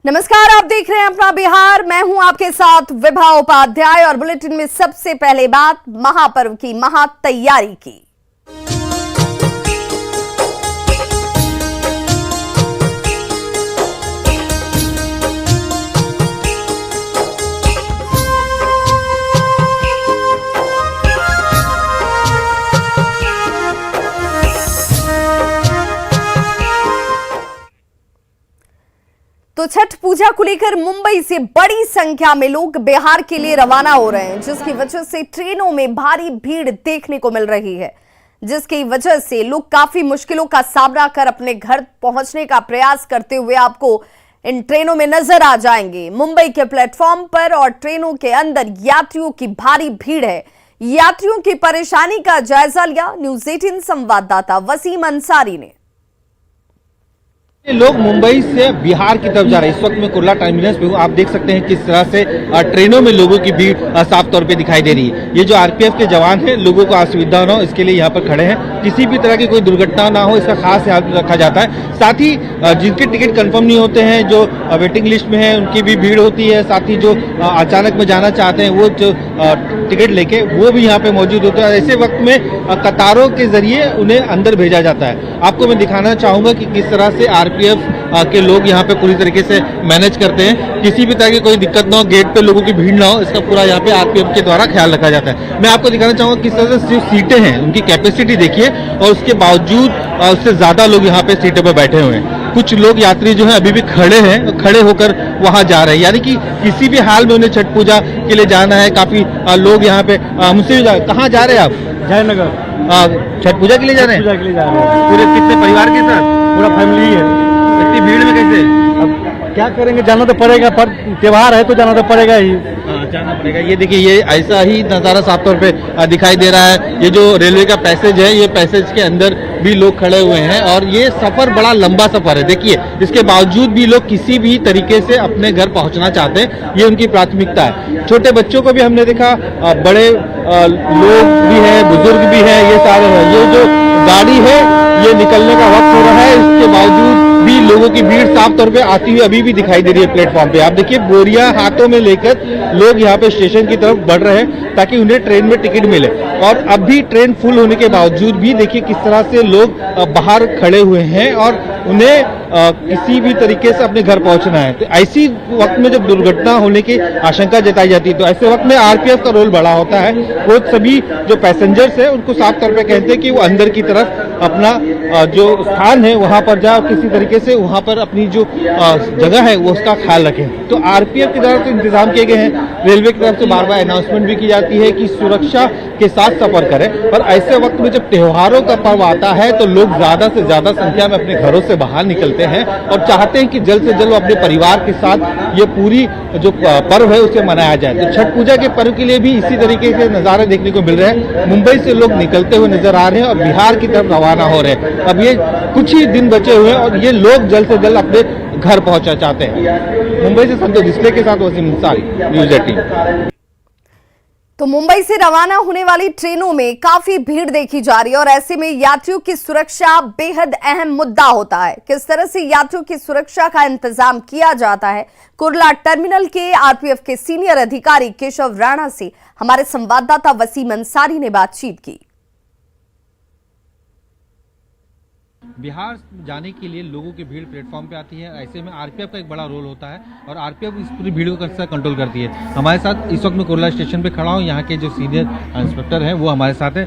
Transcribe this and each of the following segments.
नमस्कार, आप देख रहे हैं अपना बिहार। मैं हूं आपके साथ विभा उपाध्याय और बुलेटिन में सबसे पहले बात महापर्व की महा तैयारी की। तो छठ पूजा को लेकर मुंबई से बड़ी संख्या में लोग बिहार के लिए रवाना हो रहे हैं, जिसकी वजह से ट्रेनों में भारी भीड़ देखने को मिल रही है, जिसकी वजह से लोग काफी मुश्किलों का सामना कर अपने घर पहुंचने का प्रयास करते हुए आपको इन ट्रेनों में नजर आ जाएंगे। मुंबई के प्लेटफॉर्म पर और ट्रेनों के अंदर यात्रियों की भारी भीड़ है। यात्रियों की परेशानी का जायजा लिया न्यूज़ 18 संवाददाता वसीम अंसारी ने। लोग मुंबई से बिहार की तरफ जा रहे हैं। इस वक्त मैं कुर्ला टर्मिनस पे हूँ। आप देख सकते हैं किस तरह से ट्रेनों में लोगों की भीड़ साफ तौर पे दिखाई दे रही है। ये जो आरपीएफ के जवान हैं, लोगों को असुविधा ना हो इसके लिए यहाँ पर खड़े हैं। किसी भी तरह की कोई दुर्घटना ना हो इसका खास ध्यान रखा जाता है। साथ ही जिनके टिकट कंफर्म नहीं होते हैं, जो वेटिंग लिस्ट में है, उनकी भी भीड़ होती है। साथ ही जो अचानक में जाना चाहते हैं वो जो टिकट लेके वो भी यहाँ पे मौजूद होते हैं। ऐसे वक्त में कतारों के जरिए उन्हें अंदर भेजा जाता है। आपको मैं दिखाना चाहूंगा कि किस तरह से आरपीएफ के लोग यहाँ पे पूरी तरीके से मैनेज करते हैं। किसी भी तरह की कोई दिक्कत ना हो, गेट पे लोगों की भीड़ ना हो, इसका पूरा यहाँ पे आरपीएफ के द्वारा ख्याल रखा जाता है। मैं आपको दिखाना चाहूंगा किस तरह से जो सीटें हैं उनकी कैपेसिटी देखिए, और उसके बावजूद उससे ज्यादा लोग यहाँ पे सीटों पर बैठे हुए हैं। कुछ लोग यात्री जो है अभी भी खड़े हैं, खड़े होकर वहां जा रहे हैं, यानी कि किसी भी हाल में उन्हें छठ पूजा के लिए जाना है। काफी लोग यहाँ पे मुझसे कहाँ जा रहे हैं आप? जयनगर छठ पूजा के लिए जा रहे हैं? पूजा के लिए जा रहे हैं। पूरे कितने परिवार के साथ? पूरा फैमिली है। इतनी भीड़ में कैसे? अब क्या करेंगे, जाना तो पड़ेगा, पर त्योहार है तो जाना तो पड़ेगा ही। जाना पड़ेगा। ये देखिए, ये ऐसा ही नज़ारा साफ तौर पे दिखाई दे रहा है। ये जो रेलवे का पैसेज है, ये पैसेज के अंदर भी लोग खड़े हुए हैं और ये सफर बड़ा लंबा सफर है। देखिए, इसके बावजूद भी लोग किसी भी तरीके से अपने घर पहुंचना चाहते हैं, ये उनकी प्राथमिकता है। छोटे बच्चों को भी हमने देखा, बड़े लोग भी हैं, बुजुर्ग भी हैं, ये सारे हैं। ये जो गाड़ी है ये निकलने का वक्त हो रहा है, इसके बावजूद भी लोगों की भीड़ साफ तौर पे आती हुई अभी भी दिखाई दे रही है प्लेटफॉर्म पे। आप देखिए, बोरियां हाथों में लेकर लोग यहाँ पे स्टेशन की तरफ बढ़ रहे हैं ताकि उन्हें ट्रेन में टिकट मिले। और अब भी ट्रेन फुल होने के बावजूद भी देखिए किस तरह से लोग बाहर खड़े हुए हैं और उन्हें किसी भी तरीके से अपने घर पहुंचना है। तो ऐसी वक्त में जब दुर्घटना होने की आशंका जताई जाती है, तो ऐसे वक्त में आरपीएफ का रोल बड़ा होता है। वो सभी जो पैसेंजर्स है उनको साफ तौर पे कहते हैं कि वो अंदर की तरफ अपना जो स्थान है वहां पर जाओ, किसी तरीके से वहां पर अपनी जो जगह है वो उसका ख्याल रखें। तो आरपीएफ की तरफ से इंतजाम किए गए हैं। रेलवे की तरफ से बार बार अनाउंसमेंट भी की जाती है कि सुरक्षा के साथ सफर करें। पर ऐसे वक्त में जब त्योहारों का पर्व आता है तो लोग ज्यादा से ज्यादा संख्या में अपने घरों से बाहर निकलते हैं और चाहते हैं कि जल्द से जल्द अपने परिवार के साथ ये पूरी जो पर्व है उसे मनाया जाए। तो छठ पूजा के पर्व के लिए भी इसी तरीके के नजारे देखने को मिल रहे हैं। मुंबई से लोग निकलते हुए नजर आ रहे हैं और बिहार की तरफ रवाना हो रहे हैं। अब ये कुछ ही दिन बचे हुए हैं और ये लोग जल्द से जल्द अपने घर पहुंचना चाहते हैं। मुंबई से संतोष डिस्प्ले के साथ वसीम अंसारी, न्यूज़ 18। तो मुंबई से रवाना होने वाली ट्रेनों में काफी भीड़ देखी जा रही है और ऐसे में यात्रियों की सुरक्षा बेहद अहम मुद्दा होता है। किस तरह से यात्रियों की सुरक्षा का इंतजाम किया जाता है, कुर्ला टर्मिनल के आरपीएफ के सीनियर अधिकारी केशव राणा से हमारे संवाददाता वसीम अंसारी ने बातचीत की। बिहार जाने के लिए लोगों की भीड़ प्लेटफॉर्म पे आती है। ऐसे में आरपीएफ का एक बड़ा रोल होता है और आरपीएफ इस पूरी भीड़ को कंट्रोल करती है। हमारे साथ इस वक्त मैं कुर्ला स्टेशन पे खड़ा हूँ। यहाँ के जो सीनियर इंस्पेक्टर हैं वो हमारे साथ हैं।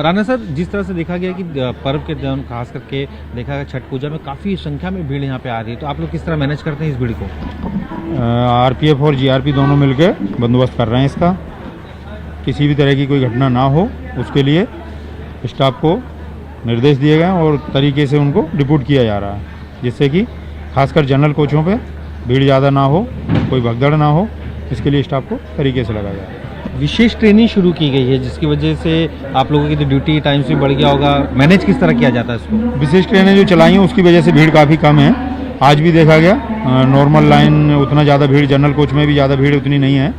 राणा सर, जिस तरह से देखा गया कि पर्व के दौरान खास करके देखा गया छठ पूजा में काफ़ी संख्या में भीड़ यहाँ पे आ रही है, तो आप लोग किस तरह मैनेज करते हैं इस भीड़ को? आरपीएफ और जीआरपी दोनों मिलकर बंदोबस्त कर रहे हैं इसका। किसी भी तरह की कोई घटना ना हो उसके लिए स्टाफ को निर्देश दिए गए और तरीके से उनको रिपोर्ट किया जा रहा है, जिससे कि खासकर जनरल कोचों पे भीड़ ज़्यादा ना हो, कोई भगदड़ ना हो, इसके लिए स्टाफ को तरीके से लगाया जाए। विशेष ट्रेनिंग शुरू की गई है जिसकी वजह से आप लोगों की तो ड्यूटी टाइम से बढ़ गया होगा। मैनेज किस तरह किया जाता है इसको? विशेष ट्रेनें जो चलाई हैं उसकी वजह से भीड़ काफ़ी कम है। आज भी देखा गया नॉर्मल लाइन में उतना ज़्यादा भीड़, जनरल कोच में भी ज़्यादा भीड़ उतनी नहीं है,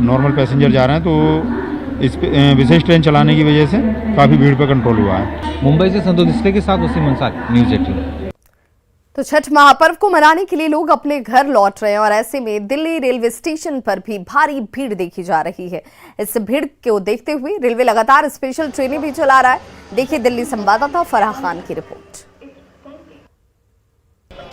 नॉर्मल पैसेंजर जा रहे हैं। तो इस विशेष ट्रेन चलाने की वजह से काफ़ी भीड़ पर कंट्रोल हुआ है। मुंबई से संतोष डिस्प्ले के साथ वसीम अंसारी, न्यूज़ 18। तो छठ महापर्व को मनाने के लिए लोग अपने घर लौट रहे हैं और ऐसे में दिल्ली रेलवे स्टेशन पर भी भारी भीड़ देखी जा रही है। इस भीड़ को देखते हुए रेलवे लगातार स्पेशल ट्रेनें भी चला रहा है। देखिए दिल्ली संवाददाता फराह खान की रिपोर्ट।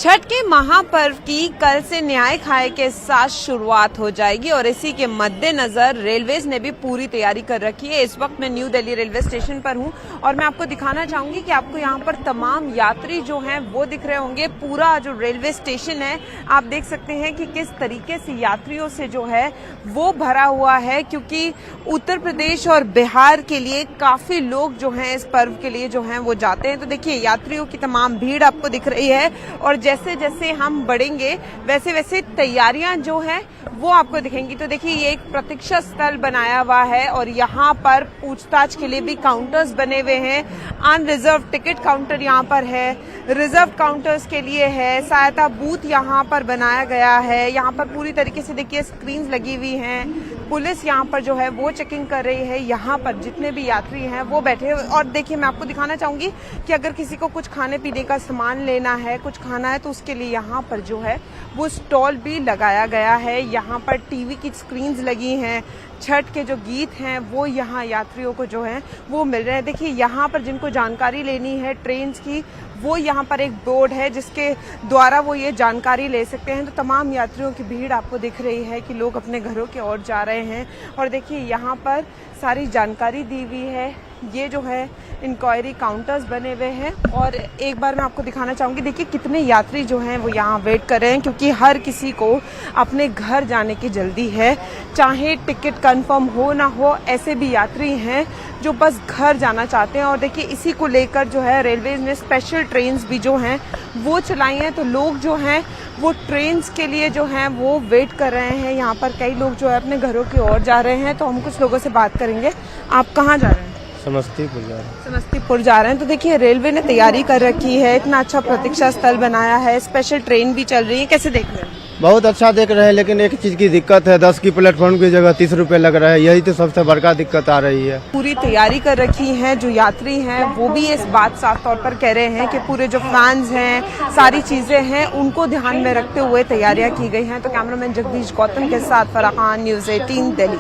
छठ के महापर्व की कल से न्याय खाए के साथ शुरुआत हो जाएगी और इसी के मद्देनजर रेलवेज ने भी पूरी तैयारी कर रखी है। इस वक्त मैं न्यू दिल्ली रेलवे स्टेशन पर हूं और मैं आपको दिखाना चाहूंगी कि आपको यहां पर तमाम यात्री जो हैं वो दिख रहे होंगे। पूरा जो रेलवे स्टेशन है आप देख सकते हैं कि किस तरीके से यात्रियों से जो है वो भरा हुआ है, क्योंकि उत्तर प्रदेश और बिहार के लिए काफी लोग जो हैं इस पर्व के लिए जो हैं वो जाते हैं। तो देखिए यात्रियों की तमाम भीड़ आपको दिख रही है और जैसे जैसे हम बढ़ेंगे वैसे वैसे तैयारियां जो हैं वो आपको दिखेंगी। तो देखिए ये एक प्रतीक्षा स्थल बनाया हुआ है और यहाँ पर पूछताछ के लिए भी काउंटर्स बने हुए हैं। अनरिजर्व टिकट काउंटर यहाँ पर है, रिजर्व काउंटर्स के लिए है, सहायता बूथ यहाँ पर बनाया गया है। यहाँ पर पूरी तरीके से देखिए स्क्रीन्स लगी हुई हैं। पुलिस यहाँ पर जो है वो चेकिंग कर रही है। यहाँ पर जितने भी यात्री हैं वो बैठे हुए और देखिए मैं आपको दिखाना चाहूंगी कि अगर किसी को कुछ खाने पीने का सामान लेना है, कुछ खाना है, तो उसके लिए यहाँ पर जो है वो स्टॉल भी लगाया गया है। यहाँ पर टीवी की स्क्रीन्स लगी हैं। छठ के जो गीत हैं वो यहाँ यात्रियों को जो है वो मिल रहे हैं। देखिए यहाँ पर जिनको जानकारी लेनी है ट्रेन की, वो यहाँ पर एक बोर्ड है जिसके द्वारा वो ये जानकारी ले सकते हैं। तो तमाम यात्रियों की भीड़ आपको दिख रही है कि लोग अपने घरों की ओर जा रहे हैं और देखिए यहाँ पर सारी जानकारी दी हुई है। ये जो है इंक्वायरी काउंटर्स बने हुए हैं और एक बार मैं आपको दिखाना चाहूंगी। देखिए कितने यात्री जो हैं वो यहाँ वेट कर रहे हैं, क्योंकि हर किसी को अपने घर जाने की जल्दी है। चाहे टिकट कंफर्म हो ना हो, ऐसे भी यात्री हैं जो बस घर जाना चाहते हैं। और देखिए इसी को लेकर जो है रेलवे ने स्पेशल ट्रेन्स भी जो हैं वो चलाई हैं। तो लोग जो हैं वो ट्रेन्स के लिए जो हैं वो वेट कर रहे हैं। यहाँ पर कई लोग जो है अपने घरों की ओर जा रहे हैं। तो हम कुछ लोगों से बात करेंगे। आप कहाँ जा रहे हैं? समस्तीपुर जा रहे हैं। समस्तीपुर जा रहे हैं। तो देखिए रेलवे ने तैयारी कर रखी है, इतना अच्छा प्रतीक्षा स्थल बनाया है, स्पेशल ट्रेन भी चल रही है। कैसे देख रहे हैं? बहुत अच्छा देख रहे हैं, लेकिन एक चीज की दिक्कत है, 10 की प्लेटफॉर्म की जगह 30 रुपए लग रहा है। यही तो सबसे बड़का दिक्कत आ रही है। पूरी तैयारी कर रखी है। जो यात्री हैं वो भी इस बात साफ तौर पर कह रहे हैं कि पूरे जो फैंस हैं, सारी चीजें हैं, उनको ध्यान में रखते हुए तैयारियां की गई हैं। तो कैमरामैन जगदीश गौतम के साथ फराह खान, न्यूज़ 18 दिल्ली।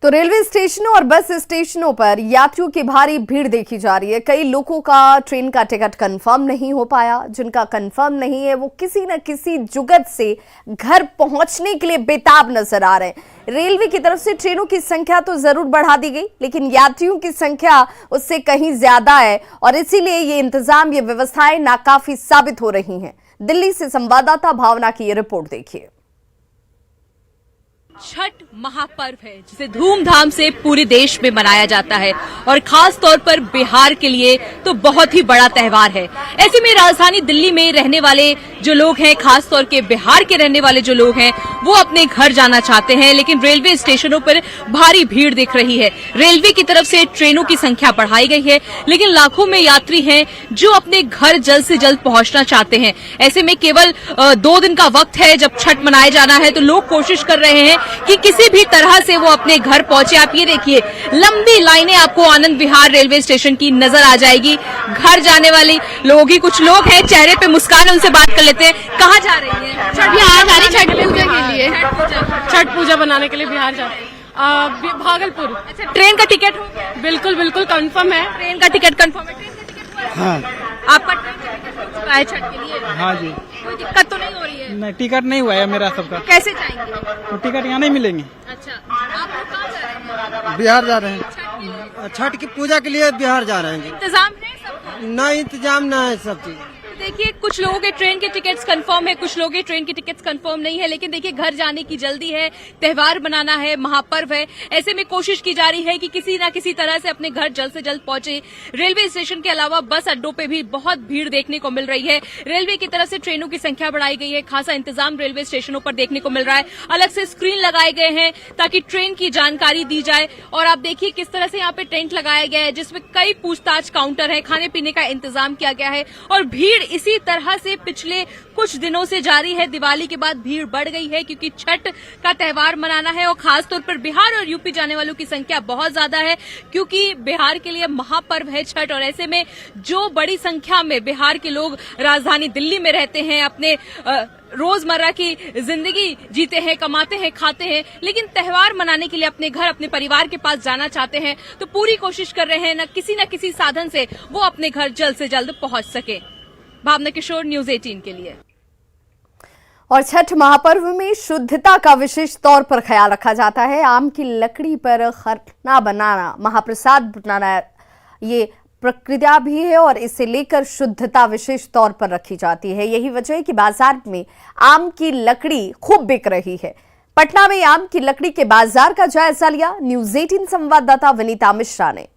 तो रेलवे स्टेशनों और बस स्टेशनों पर यात्रियों की भारी भीड़ देखी जा रही है। कई लोगों का ट्रेन का टिकट कंफर्म नहीं हो पाया। जिनका कंफर्म नहीं है वो किसी न किसी जुगत से घर पहुंचने के लिए बेताब नजर आ रहे हैं। रेलवे की तरफ से ट्रेनों की संख्या तो जरूर बढ़ा दी गई, लेकिन यात्रियों की संख्या उससे कहीं ज्यादा है और इसीलिए ये इंतजाम, ये व्यवस्थाएं नाकाफी साबित हो रही हैं। दिल्ली से संवाददाता भावना की ये रिपोर्ट देखिए। छठ महापर्व है जिसे धूमधाम से पूरे देश में मनाया जाता है और खास तौर पर बिहार के लिए तो बहुत ही बड़ा त्योहार है। ऐसे में राजधानी दिल्ली में रहने वाले जो लोग हैं, खास तौर के बिहार के रहने वाले जो लोग हैं, वो अपने घर जाना चाहते हैं, लेकिन रेलवे स्टेशनों पर भारी भीड़ दिख रही है। रेलवे की तरफ से ट्रेनों की संख्या बढ़ाई गई है, लेकिन लाखों में यात्री हैं जो अपने घर जल्द से जल्द पहुंचना चाहते हैं। ऐसे में केवल 2 दिन का वक्त है जब छठ मनाया जाना है, तो लोग कोशिश कर रहे हैं कि किसी भी तरह से वो अपने घर पहुंचे। आप ये देखिए लंबी लाइनें आपको आनंद विहार रेलवे स्टेशन की नजर आ जाएगी। घर जाने वाले लोगों की, कुछ लोग हैं चेहरे पे मुस्कान, उनसे बात कर लेते हैं। कहाँ जा रही है? बिहार जा रही, छठ पूजा के लिए। छठ पूजा बनाने के लिए बिहार जा रही है। भागलपुर। अच्छा, ट्रेन का टिकट हो गया? बिल्कुल बिल्कुल कंफर्म है। ट्रेन का टिकट कंफर्म है? ट्रेन का टिकट हुआ है? हाँ। आपका ट्रेन का टिकट हो चुका है छठ के लिए? हाँ जी। कोई दिक्कत तो नहीं हो रही है? नहीं, टिकट नहीं हुआ है मेरा सबका। कैसे जाएंगे? तो टिकट यहाँ नहीं मिलेंगे। अच्छा, आप लोग कहाँ जा रहे हैं? बिहार जा रहे हैं। छठ के लिए? छठ की पूजा के लिए बिहार जा रहे हैं। इंतजाम है सबका? ना इंतजाम ना है सब चीज। देखिए कुछ लोगों के ट्रेन के टिकट्स कंफर्म है, कुछ लोगों के ट्रेन के टिकट्स कंफर्म नहीं है, लेकिन देखिए घर जाने की जल्दी है, त्योहार मनाना है, महापर्व है। ऐसे में कोशिश की जा रही है कि किसी न किसी तरह से अपने घर जल्द से जल्द पहुंचे। रेलवे स्टेशन के अलावा बस अड्डों पे भी बहुत भीड़ देखने को मिल रही है। रेलवे की तरफ से ट्रेनों की संख्या बढ़ाई गई है, खासा इंतजाम रेलवे स्टेशनों पर देखने को मिल रहा है। अलग से स्क्रीन लगाए गए हैं ताकि ट्रेन की जानकारी दी जाए। और आप देखिए किस तरह से यहाँ पे टेंट लगाया गया है जिसमें कई पूछताछ काउंटर है, खाने पीने का इंतजाम किया गया है और भीड़ इसी तरह से पिछले कुछ दिनों से जारी है। दिवाली के बाद भीड़ बढ़ गई है क्योंकि छठ का त्योहार मनाना है और खासतौर पर बिहार और यूपी जाने वालों की संख्या बहुत ज्यादा है क्योंकि बिहार के लिए महापर्व है छठ। और ऐसे में जो बड़ी संख्या में बिहार के लोग राजधानी दिल्ली में रहते हैं, अपने रोजमर्रा की जिंदगी जीते हैं, कमाते हैं, खाते हैं, लेकिन त्योहार मनाने के लिए अपने घर, अपने परिवार के पास जाना चाहते हैं, तो पूरी कोशिश कर रहे हैं न किसी साधन से वो अपने घर जल्द से जल्द पहुंच सके। भावना किशोर, न्यूज 18 के लिए। और छठ महापर्व में शुद्धता का विशेष तौर पर ख्याल रखा जाता है। आम की लकड़ी पर खरना बनाना, महाप्रसाद बनाना, ये प्रक्रिया भी है और इसे लेकर शुद्धता विशेष तौर पर रखी जाती है। यही वजह है कि बाजार में आम की लकड़ी खूब बिक रही है। पटना में आम की लकड़ी के बाजार का जायजा लिया न्यूज 18 संवाददाता विनीता मिश्रा ने।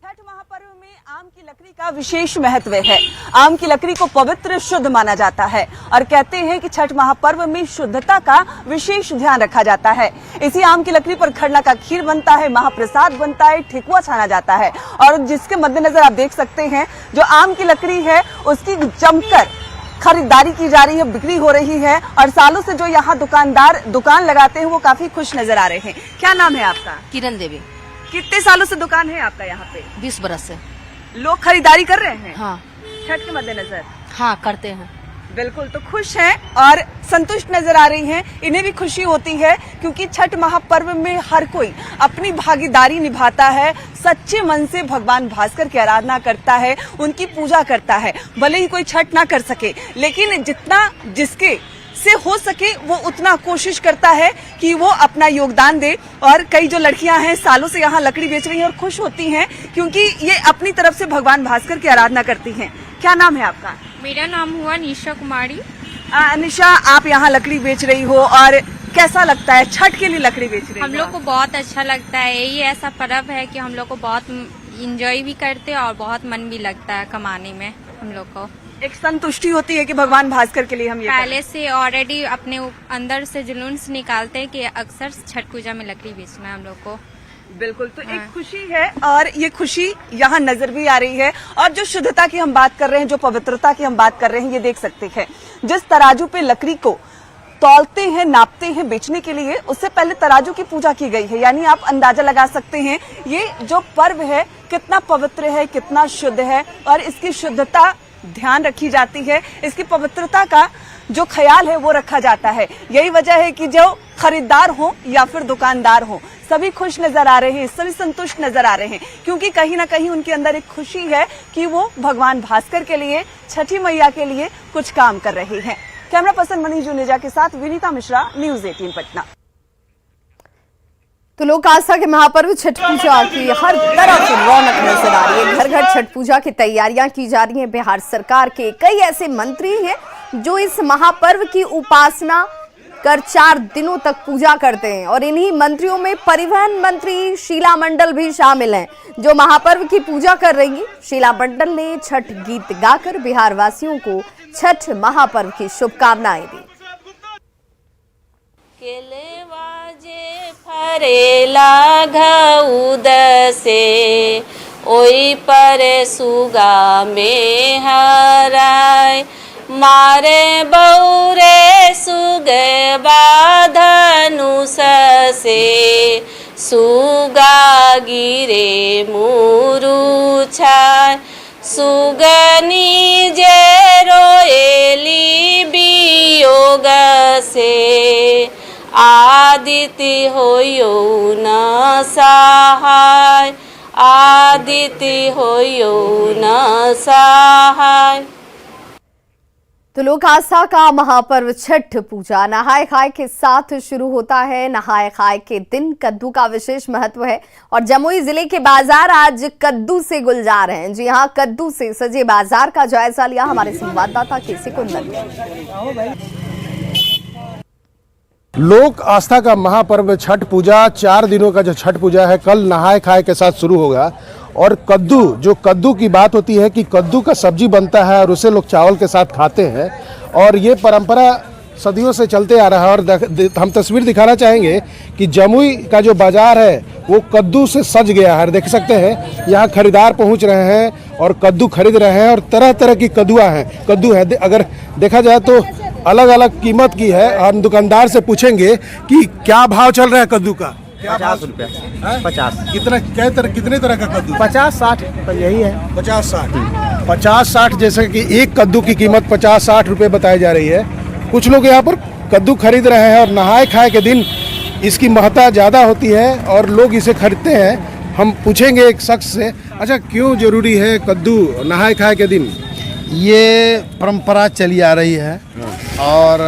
छठ महापर्व में आम की लकड़ी का विशेष महत्व है। आम की लकड़ी को पवित्र शुद्ध माना जाता है और कहते हैं कि छठ महापर्व में शुद्धता का विशेष ध्यान रखा जाता है। इसी आम की लकड़ी पर खरना का खीर बनता है, महाप्रसाद बनता है, ठेकुआ छाना जाता है और जिसके मद्देनजर आप देख सकते हैं जो आम की लकड़ी है उसकी जमकर खरीदारी की जा रही है, बिक्री हो रही है और सालों से जो यहाँ दुकानदार दुकान लगाते हैं वो काफी खुश नजर आ रहे हैं। क्या नाम है आपका? किरण देवी। कितने सालों से दुकान है आपका यहाँ पे? 20 बरस से। लोग खरीदारी कर रहे हैं? हाँ। छठ के मद्देनजर? हाँ, करते हैं। बिल्कुल, तो खुश हैं और संतुष्ट नजर आ रही हैं। इन्हें भी खुशी होती है क्योंकि छठ महापर्व में हर कोई अपनी भागीदारी निभाता है, सच्चे मन से भगवान भास्कर की आराधना करता है, उनकी पूजा करता है। भले ही कोई छठ ना कर सके लेकिन जितना जिसके से हो सके वो उतना कोशिश करता है कि वो अपना योगदान दे। और कई जो लड़कियां हैं सालों से यहाँ लकड़ी बेच रही हैं और खुश होती हैं क्योंकि ये अपनी तरफ से भगवान भास्कर की आराधना करती हैं। क्या नाम है आपका? मेरा नाम हुआ निशा कुमारी। निशा, आप यहाँ लकड़ी बेच रही हो और कैसा लगता है छठ के लिए लकड़ी बेच रही हो? हम लोग को बहुत अच्छा लगता है। यही ऐसा पर्व है कि हम लोग को बहुत इंजॉय भी करते हैं और बहुत मन भी लगता है कमाने में। हम लोग को एक संतुष्टि होती है कि भगवान भास्कर के लिए हम ये पहले से ऑलरेडी अपने अंदर से जुनून निकालते हैं कि अक्सर छठ पूजा में लकड़ी बेचना है हम लोग को। बिल्कुल, तो एक खुशी है और ये खुशी यहाँ नजर भी आ रही है। और जो शुद्धता की हम बात कर रहे हैं, जो पवित्रता की हम बात कर रहे हैं, ये देख सकते हैं जिस तराजू पे लकड़ी को तौलते हैं, नापते हैं बेचने के लिए, उससे पहले तराजू की पूजा की गई है। यानी आप अंदाजा लगा सकते हैं ये जो पर्व है कितना पवित्र है, कितना शुद्ध है और इसकी शुद्धता ध्यान रखी जाती है, इसकी पवित्रता का जो ख्याल है वो रखा जाता है। यही वजह है कि जो खरीदार हो या फिर दुकानदार हो, सभी खुश नजर आ रहे हैं, सभी संतुष्ट नजर आ रहे हैं क्योंकि कहीं ना कहीं उनके अंदर एक खुशी है कि वो भगवान भास्कर के लिए, छठी मैया के लिए कुछ काम कर रहे हैं। कैमरा पर्सन मनीष जुनेजा के साथ विनीता मिश्रा, न्यूज 18 पटना। तो लोक आस्था के महापर्व छठ पूजा की हर तरफ रौनक नजर आ रही है। घर घर छठ पूजा की तैयारियां की जा रही हैं। बिहार सरकार के कई ऐसे मंत्री हैं जो इस महापर्व की उपासना कर 4 दिनों तक पूजा करते हैं और इन्हीं मंत्रियों में परिवहन मंत्री शीला मंडल भी शामिल हैं जो महापर्व की पूजा कर रही हैं। शीला मंडल ने छठ गीत गाकर बिहार वासियों को छठ महापर्व की शुभकामनाएं दी। फरेला घउद से ओई पर सुगा में हराय मारे बौरे सुगवा धनुष से सुगा गिरे मुरुछाय सुगनी जे रोएली वियोग से आदिति होयो न सहाय आदिति होयो न सहाय। तो लोक आस्था का महापर्व छठ पूजा नहाय खाए के साथ शुरू होता है। नहाय खाए के दिन कद्दू का विशेष महत्व है और जमुई जिले के बाजार आज कद्दू से गुलजार हैं। जी हां, कद्दू से सजे बाजार का जायजा लिया हमारे संवाददाता केसी कुंदन ने। लोक आस्था का महापर्व छठ पूजा 4 दिनों का जो छठ पूजा है कल नहाय खाए के साथ शुरू होगा। और कद्दू की बात होती है कि कद्दू का सब्जी बनता है और उसे लोग चावल के साथ खाते हैं और ये परंपरा सदियों से चलते आ रहा है। और हम तस्वीर दिखाना चाहेंगे कि जमुई का जो बाजार है वो कद्दू से सज गया है। देख सकते हैं यहाँ खरीदार पहुँच रहे हैं और कद्दू खरीद रहे हैं और तरह तरह की कद्दू है। अगर देखा जाए तो अलग अलग कीमत की है। हम दुकानदार से पूछेंगे कि क्या भाव चल रहा है कद्दू का। 50 रुपया 50 कितने तरह का कद्दू? 50-60 यही है। 50-60 जैसे कि एक कद्दू की कीमत 50-60 रुपये बताई जा रही है। कुछ लोग यहाँ पर कद्दू खरीद रहे हैं और नहाए खाए के दिन इसकी महत्ता ज़्यादा होती है और लोग इसे खरीदते हैं। हम पूछेंगे एक शख्स से, अच्छा क्यों जरूरी है कद्दू नहाए खाए के दिन? ये परंपरा चली आ रही है और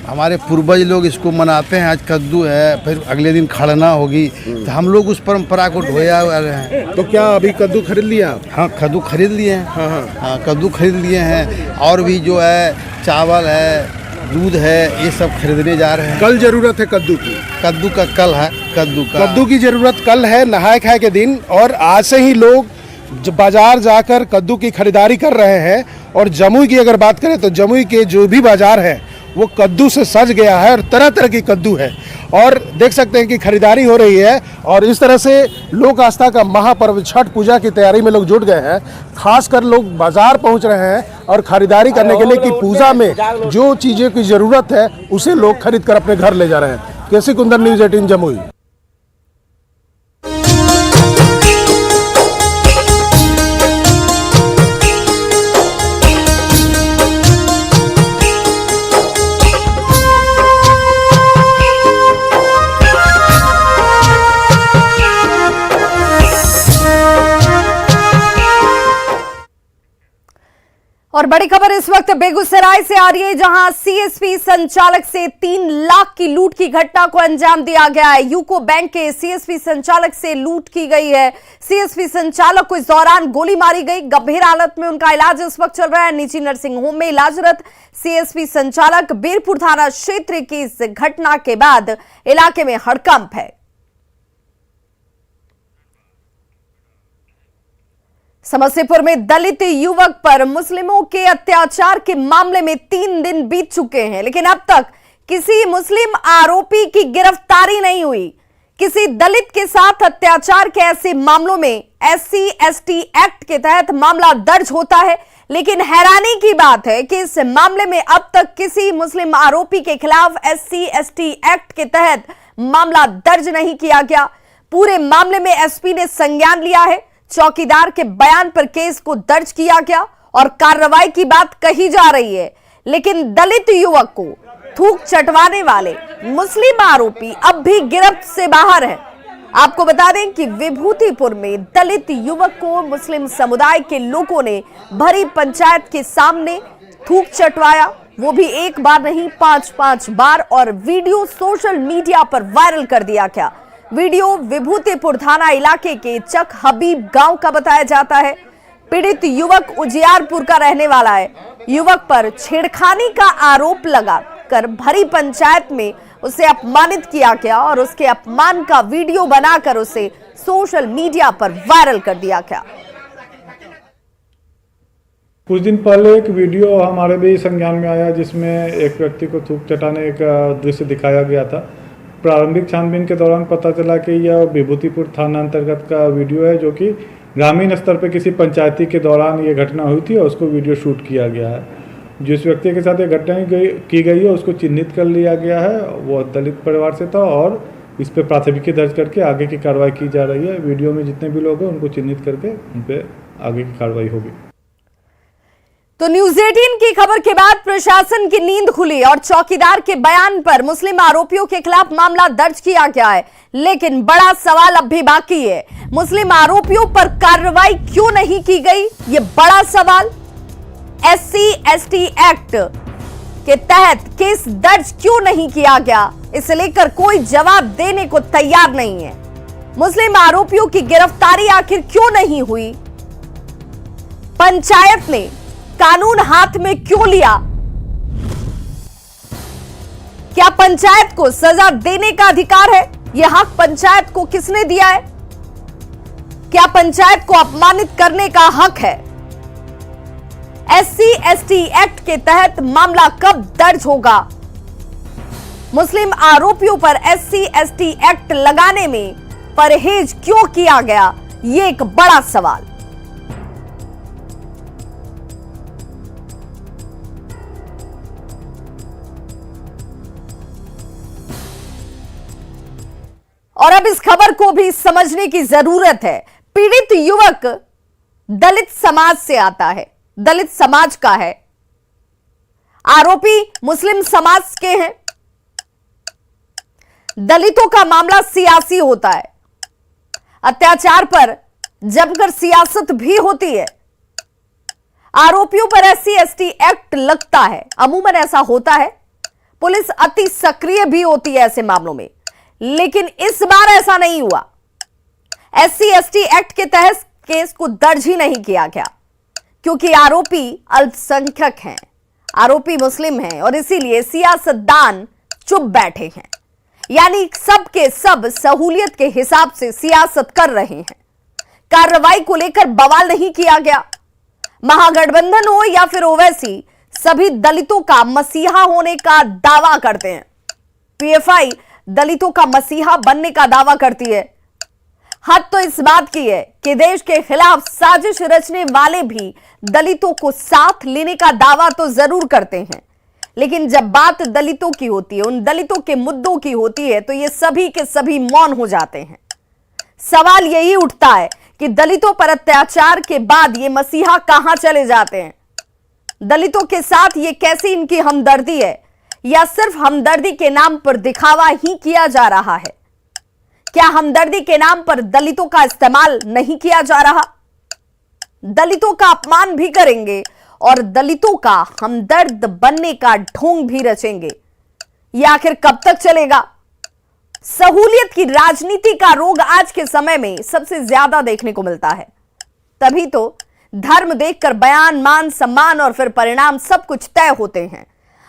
हमारे पूर्वज लोग इसको मनाते हैं। आज कद्दू है, फिर अगले दिन खड़ना होगी, तो हम लोग उस परंपरा को ढोया हुआ हैं। तो क्या अभी कद्दू खरीद लिया? हाँ, कद्दू खरीद लिए हैं। हाँ, कद्दू खरीद लिए हैं। और भी जो है चावल है, दूध है, ये सब खरीदने जा रहे हैं। कल जरूरत है कद्दू की? कद्दू का कल है। कद्दू की जरूरत कल है नहाए खाए के दिन, और आज से ही लोग बाजार जाकर कद्दू की खरीदारी कर रहे हैं। और जमुई की अगर बात करें तो जमुई के जो भी बाजार है वो कद्दू से सज गया है और तरह तरह की कद्दू है। और देख सकते हैं कि खरीदारी हो रही है और इस तरह से लोक आस्था का महापर्व छठ पूजा की तैयारी में लोग जुट गए हैं। खासकर लोग बाजार पहुंच रहे हैं और खरीदारी करने के लिए कि पूजा में जो चीज़ें की ज़रूरत है उसे लोग खरीद कर अपने घर ले जा रहे हैं। केसी कुंदन, न्यूज़ 18 जमुई। और बड़ी खबर इस वक्त बेगूसराय से आ रही है, जहां सीएसपी संचालक से 3 लाख की लूट की घटना को अंजाम दिया गया है। यूको बैंक के सीएसपी संचालक से लूट की गई है। सीएसपी संचालक को इस दौरान गोली मारी गई। गंभीर हालत में उनका इलाज इस वक्त चल रहा है। निजी नर्सिंग होम में इलाजरत सीएसपी संचालक बीरपुर थाना क्षेत्र की इस घटना के बाद इलाके में हड़कंप है। समस्तीपुर में दलित युवक पर मुस्लिमों के अत्याचार के मामले में 3 दिन बीत चुके हैं, लेकिन अब तक किसी मुस्लिम आरोपी की गिरफ्तारी नहीं हुई। किसी दलित के साथ अत्याचार के ऐसे मामलों में SC/ST एक्ट के तहत मामला दर्ज होता है, लेकिन हैरानी की बात है कि इस मामले में अब तक किसी मुस्लिम आरोपी के खिलाफ SC/ST एक्ट के तहत मामला दर्ज नहीं किया गया। पूरे मामले में एसपी ने संज्ञान लिया है। चौकीदार के बयान पर केस को दर्ज किया गया और कार्रवाई की बात कही जा रही है, लेकिन दलित युवक को थूक चटवाने वाले मुस्लिम आरोपी अब भी गिरफ्त से बाहर है। आपको बता दें कि विभूतिपुर में दलित युवक को मुस्लिम समुदाय के लोगों ने भरी पंचायत के सामने थूक चटवाया, वो भी एक बार नहीं 5-5 बार, और वीडियो सोशल मीडिया पर वायरल कर दिया गया। वीडियो विभूतिपुर थाना इलाके के चक हबीब गांव का बताया जाता है। पीड़ित युवक उजियारपुर का रहने वाला है। युवक पर छेड़खानी का आरोप लगाकर भरी पंचायत में उसे अपमानित किया गया और उसके अपमान का वीडियो बनाकर उसे सोशल मीडिया पर वायरल कर दिया गया। कुछ दिन पहले एक वीडियो हमारे भी संज्ञान में आया, जिसमें एक व्यक्ति को थूक चटाने का दृश्य दिखाया गया था। प्रारंभिक छानबीन के दौरान पता चला कि यह विभूतिपुर थाना अंतर्गत का वीडियो है, जो कि ग्रामीण स्तर पर किसी पंचायती के दौरान ये घटना हुई थी और उसको वीडियो शूट किया गया है। जिस व्यक्ति के साथ ये घटना की गई है उसको चिन्हित कर लिया गया है। वो दलित परिवार से था और इस पर प्राथमिकी दर्ज करके आगे की कार्रवाई की जा रही है। वीडियो में जितने भी लोग हैं उनको चिन्हित करके उन पर आगे की कार्रवाई होगी। तो न्यूज़ 18 की खबर के बाद प्रशासन की नींद खुली और चौकीदार के बयान पर मुस्लिम आरोपियों के खिलाफ मामला दर्ज किया गया है, लेकिन बड़ा सवाल अब भी बाकी है। मुस्लिम आरोपियों पर कार्रवाई क्यों नहीं की गई, ये बड़ा सवाल। SC/ST एक्ट के तहत केस दर्ज क्यों नहीं किया गया, इसे लेकर कोई जवाब देने को तैयार नहीं है। मुस्लिम आरोपियों की गिरफ्तारी आखिर क्यों नहीं हुई, पंचायत ने कानून हाथ में क्यों लिया, क्या पंचायत को सजा देने का अधिकार है, यह हक पंचायत को किसने दिया है, क्या पंचायत को अपमानित करने का हक है। SC/ST एक्ट के तहत मामला कब दर्ज होगा। मुस्लिम आरोपियों पर SC/ST एक्ट लगाने में परहेज क्यों किया गया, ये एक बड़ा सवाल। और अब इस खबर को भी समझने की जरूरत है। पीड़ित युवक दलित समाज से आता है, दलित समाज का है। आरोपी मुस्लिम समाज के हैं। दलितों का मामला सियासी होता है। अत्याचार पर जमकर सियासत भी होती है। आरोपियों पर SC/ST एक्ट लगता है, अमूमन ऐसा होता है। पुलिस अति सक्रिय भी होती है ऐसे मामलों में, लेकिन इस बार ऐसा नहीं हुआ। SC/ST एक्ट के तहत केस को दर्ज ही नहीं किया गया, क्योंकि आरोपी अल्पसंख्यक हैं, आरोपी मुस्लिम हैं और इसीलिए सियासतदान चुप बैठे हैं। यानी सब के सब सहूलियत के हिसाब से सियासत कर रहे हैं। कार्रवाई को लेकर बवाल नहीं किया गया। महागठबंधन हो या फिर ओवैसी, सभी दलितों का मसीहा होने का दावा करते हैं। PFI दलितों का मसीहा बनने का दावा करती है। हद तो इस बात की है कि देश के खिलाफ साजिश रचने वाले भी दलितों को साथ लेने का दावा तो जरूर करते हैं, लेकिन जब बात दलितों की होती है, उन दलितों के मुद्दों की होती है, तो ये सभी के सभी मौन हो जाते हैं। सवाल यही उठता है कि दलितों पर अत्याचार के बाद ये मसीहा कहां चले जाते हैं? दलितों के साथ ये कैसी इनकी हमदर्दी है, या सिर्फ हमदर्दी के नाम पर दिखावा ही किया जा रहा है? क्या हमदर्दी के नाम पर दलितों का इस्तेमाल नहीं किया जा रहा? दलितों का अपमान भी करेंगे और दलितों का हमदर्द बनने का ढोंग भी रचेंगे। यह आखिर कब तक चलेगा? सहूलियत की राजनीति का रोग आज के समय में सबसे ज्यादा देखने को मिलता है। तभी तो धर्म देखकर बयान, मान, सम्मान और फिर परिणाम सब कुछ तय होते हैं।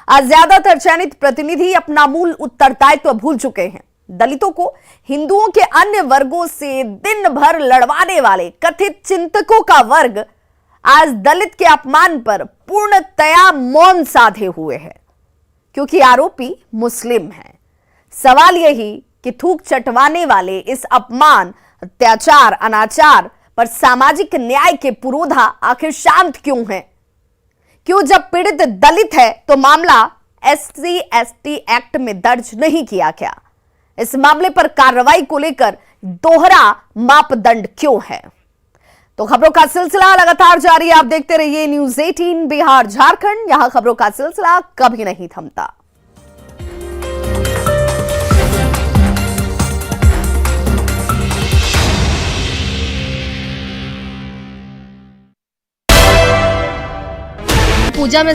आज ज्यादातर चयनित प्रतिनिधि अपना मूल उत्तरदायित्व भूल चुके हैं। दलितों को हिंदुओं के अन्य वर्गों से दिन भर लड़वाने वाले कथित चिंतकों का वर्ग आज दलित के अपमान पर पूर्णतया मौन साधे हुए है, क्योंकि आरोपी मुस्लिम है। सवाल यही कि थूक चटवाने वाले इस अपमान, अत्याचार, अनाचार पर सामाजिक न्याय के पुरोधा आखिर शांत क्यों हैं? क्यों जब पीड़ित दलित है तो मामला SC/ST एक्ट में दर्ज नहीं किया गया? इस मामले पर कार्रवाई को लेकर दोहरा मापदंड क्यों है? तो खबरों का सिलसिला लगातार जारी है। आप देखते रहिए News 18 बिहार झारखंड। यहां खबरों का सिलसिला कभी नहीं थमता। पूजा में